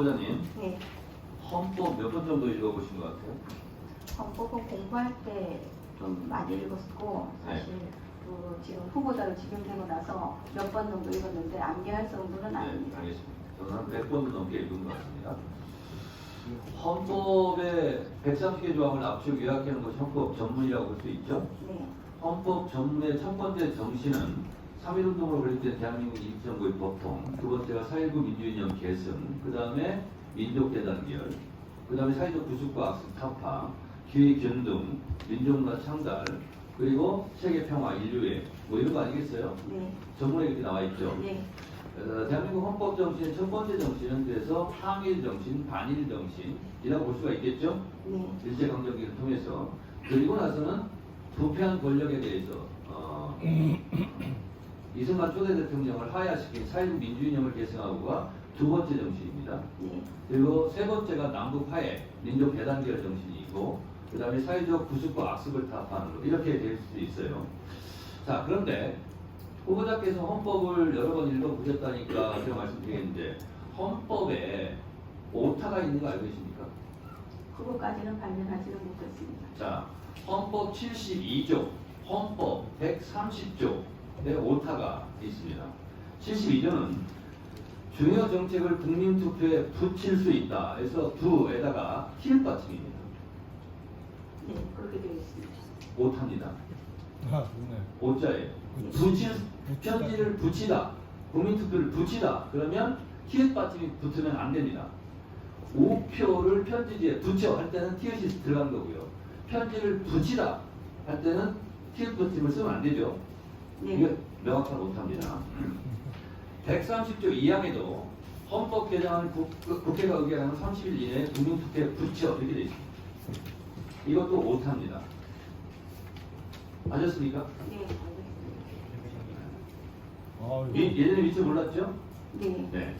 보자님, 네. 헌법 몇 번 정도 읽어보신 것 같아요? 헌법은 공부할 때 좀 많이 읽었고 사실 그 지금 후보자로 지명되고 나서 몇 번 정도 읽었는데 암기할 정도는 아닙니다. 알겠습니다. 저는 한 100번 넘게 읽은 것 같습니다. 헌법의 130개 조항을 압축 요약하는 것이 헌법 전문이라고 볼 수 있죠. 네. 헌법 전문의 첫 번째 정신은 3.1운동으로 건립된 대한민국 임시정부의 법통, 두 번째가 4.19 민주이념 계승, 그 다음에 민족대단결, 그 다음에 사회적 구축과 악습 타파, 기회 균등, 민족문화 창달, 그리고 세계평화, 인류애, 뭐 이런 거 아니겠어요? 네. 전문에 이렇게 나와 있죠. 네. 대한민국 헌법 정신의 첫 번째 정신은 그래서 항일 정신, 반일 정신이라고 볼 수가 있겠죠. 네. 일제강점기를 통해서. 그리고 나서는 부패한 권력에 대해서 이승만 초대 대통령을 하야시킨 4.19 민주이념을 계승하고가 두 번째 정신입니다. 네. 그리고 세 번째가 남북 화해, 민족 대단결 정신이고, 그 다음에 사회적 구축과 악습을 타파하는 것, 이렇게 될 수도 있어요. 자, 그런데 후보자께서 헌법을 여러 번 읽어보셨다니까 제가 말씀드리겠는데, 헌법에 오타가 있는 거 알고 계십니까? 그거까지는 발견하지는 못했습니다. 자, 헌법 72조, 헌법 130조에 오타가 있습니다. 72조는 중요 정책을 국민투표에 붙일 수 있다. 그래서 두에다가 힐 받침입니다. 네. 그렇게 되어 있습니다. 오타입니다. 아, 그러네. 오자예요. 편지를 붙이다. 국민투표를 붙이다. 그러면 힐 받침이 붙으면 안 됩니다. 우표를 편지지에 붙여 할 때는 티엇이 들어간 거고요. 편지를 붙이다 할 때는 티엇 붙임을 쓰면 안 되죠. 네. 이게 명확한 오타입니다. 130조 2항에도 헌법 개정안 국회가 의결하는 30일 이내에 국민투표에 붙여 이렇게 되어 있습니다. 이것도 오타입니다. 아셨습니까? 네. 알겠습니다. 예전에 위치 몰랐죠? 네. 네.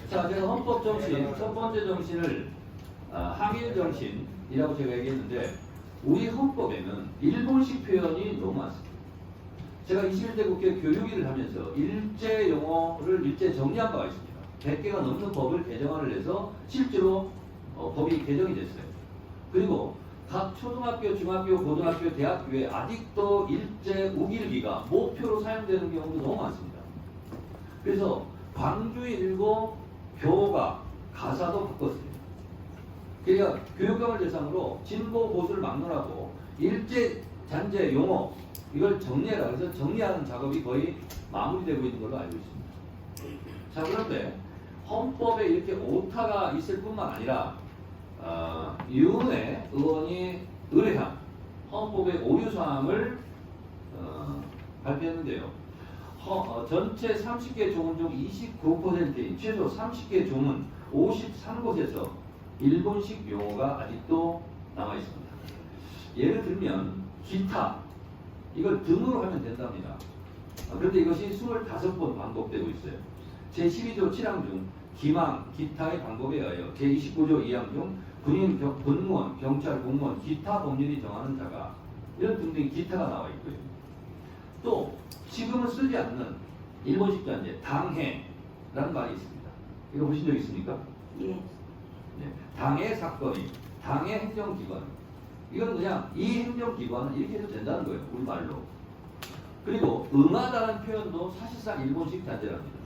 자, 제가 헌법 정신 첫 번째 정신을 항일 정신이라고 제가 얘기했는데, 우리 헌법에는 일본식 표현이 너무 많습니다. 제가 21대 국회 교육위를 하면서 일제 용어를 일제 정리한 바가 있습니다. 100개가 넘는 법을 개정안을 해서 실제로 법이 개정이 됐어요. 그리고 각 초등학교, 중학교, 고등학교, 대학교에 아직도 일제 우길기가 모표로 사용되는 경우도 너무 많습니다. 그래서 광주일고 교가 가사도 바꿨습니다. 그러니까 교육감을 대상으로 진보 보수를 막론하고 일제 잔재 용어 이걸 정리해라. 그래서 정리하는 작업이 거의 마무리되고 있는 걸로 알고 있습니다. 자, 그런데 헌법에 이렇게 오타가 있을 뿐만 아니라 유은혜 의원이 의뢰한 헌법의 오류사항을 발표했는데요. 전체 30개 조문 중 29%인 최소 30개 조문 53곳에서 일본식 용어가 아직도 남아 있습니다. 예를 들면 기타 이걸 등으로 하면 된답니다. 그런데 이것이 25번 반복되고 있어요. 제12조 7항 중 기망, 기타의 방법에 의하여 제29조 2항 중 군인, 군무원, 경찰, 공무원, 기타 법률이 정하는 자가 이런 등등의 기타가 나와 있고요. 또 지금은 쓰지 않는 일본식 잔재 당해라는 말이 있습니다. 이거 보신 적 있습니까? 예. 네. 당해 사건이 당해 행정기관 이건 그냥 이 행정기관은 이렇게 해도 된다는 거예요. 우리말로. 그리고 응하다는 표현도 사실상 일본식 잔재랍니다.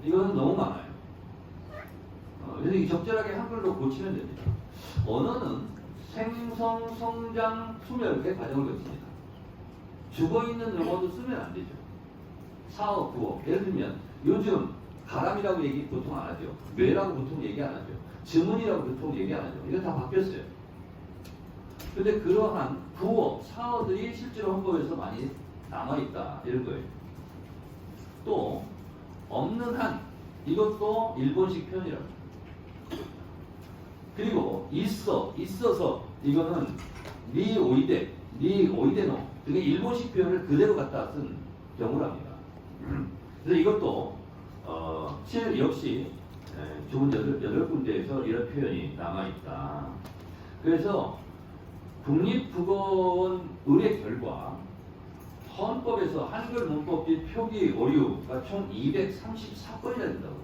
이거는 너무 많아요. 그래서 이 적절하게 한글로 고치면 됩니다. 언어는 생성, 성장, 소멸의 과정을 거칩니다. 죽어있는 용어도 쓰면 안 되죠. 사업, 부업. 예를 들면 요즘 가람이라고 얘기 보통 안 하죠. 뇌라고 보통 얘기 안 하죠. 증언이라고 보통 얘기 안 하죠. 이거 다 바뀌었어요. 근데 그러한 부업, 사어들이 실제로 헌법에서 많이 남아있다. 이런 거예요. 또 없는 한 이것도 일본식 표현이라고. 그리고 있어서 이거는 리오이데노 그게 일본식 표현을 그대로 갖다 쓴 경우랍니다. 그래서 이것도 역시 좋은 8군데에서 이런 표현이 남아있다. 그래서 국립국어원 의뢰 결과 헌법에서 한글 문법 및 표기 오류가 총 234건이나 된다고.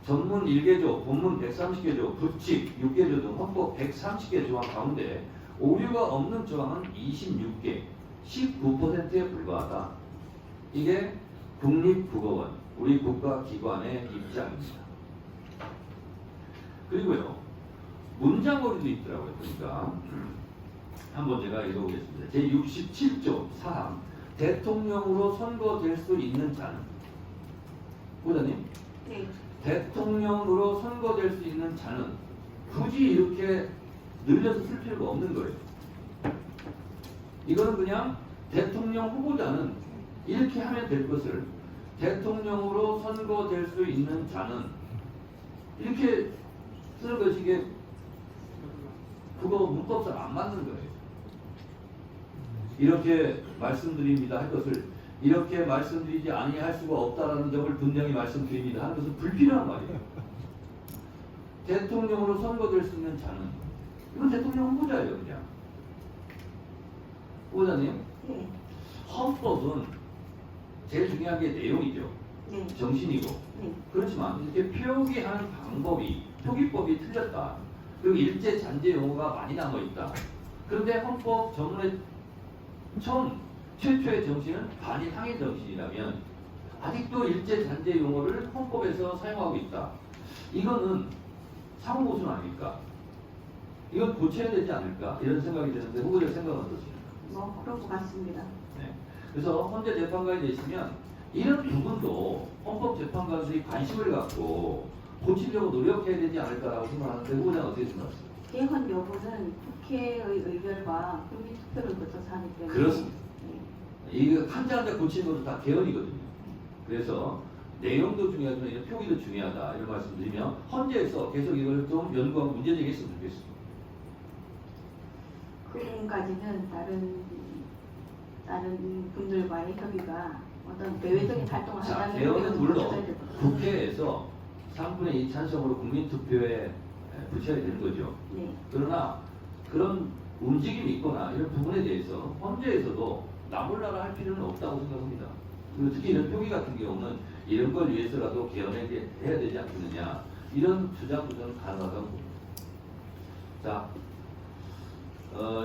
전문 1개조, 본문 130개조, 부칙 6개조 등 헌법 130개 조항 가운데 오류가 없는 조항은 26개, 19%에 불과하다. 이게 국립국어원, 우리 국가기관의 입장입니다. 그리고요, 문장오류도 있더라고요. 그러니까 한번 제가 읽어보겠습니다. 제67조 4항 대통령으로 선거될 수 있는 자는, 부장님, 네. 대통령으로 선거될 수 있는 자는 굳이 이렇게 늘려서 쓸 필요가 없는 거예요. 이거는 그냥 대통령 후보자는 이렇게 하면 될 것을 대통령으로 선거될 수 있는 자는 이렇게 쓰는 것이 이게 그거 문법상 안 맞는 거예요. 이렇게 말씀드립니다 할 것을 이렇게 말씀드리지 아니할 수가 없다라는 점을 분명히 말씀드립니다 하는 것은 불필요한 말이에요. 대통령으로 선거될 수 있는 자는, 이건 대통령 후보자예요. 그냥 후보자님, 네. 헌법은 제일 중요한 게 내용이죠. 네. 정신이고. 네. 그렇지만 이렇게 표기하는 방법이, 표기법이 틀렸다. 그리고 일제 잔재 용어가 많이 남아 있다. 그런데 헌법 전문의 최초의 정신은 반일 항일 정신이라면 아직도 일제 잔재 용어를 헌법에서 사용하고 있다. 이거는 상호모순 아닙니까? 이건 고쳐야 되지 않을까? 이런 생각이 드는데 후보자 생각은 어떻습니까? 뭐 그런 것 같습니다. 네. 그래서 헌재 재판관이 되시면 이런 부분도 헌법재판관들이 관심을 갖고 고치려고 노력해야 되지 않을까라고 생각하는데 후보자는 어떻게 생각하세요? 개헌 여부는 국회의 의결과 국민투표를 거쳐서 하기 때문에 그렇습니다. 네. 이거 한자 한자 고치는 것도 다 개헌이거든요. 그래서 내용도 중요하지만 이런 표기도 중요하다 이런 말씀드리면 헌재에서 계속 이걸 좀 연구하고 문제 제기했으면 좋겠습니다. 그 부분까지는 다른 분들과의 협의가 어떤 대외적인 활동을 자, 한다는 개헌은 물론 거쳐야 될 것 같아요. 국회에서 3분의 2 찬성으로 국민투표에 붙여야 되는 거죠. 네. 그러나 그런 움직임이 있거나 이런 부분에 대해서 헌재에서도 나몰라라 할 필요는 없다고 생각합니다. 그리고 특히 이런 표기 같은 경우는 이런 걸 위해서라도 개헌해야 되지 않겠느냐 이런 주장도 저는 가능하다고 봅니다. 자,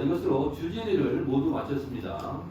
이것으로 주진의를 모두 마쳤습니다.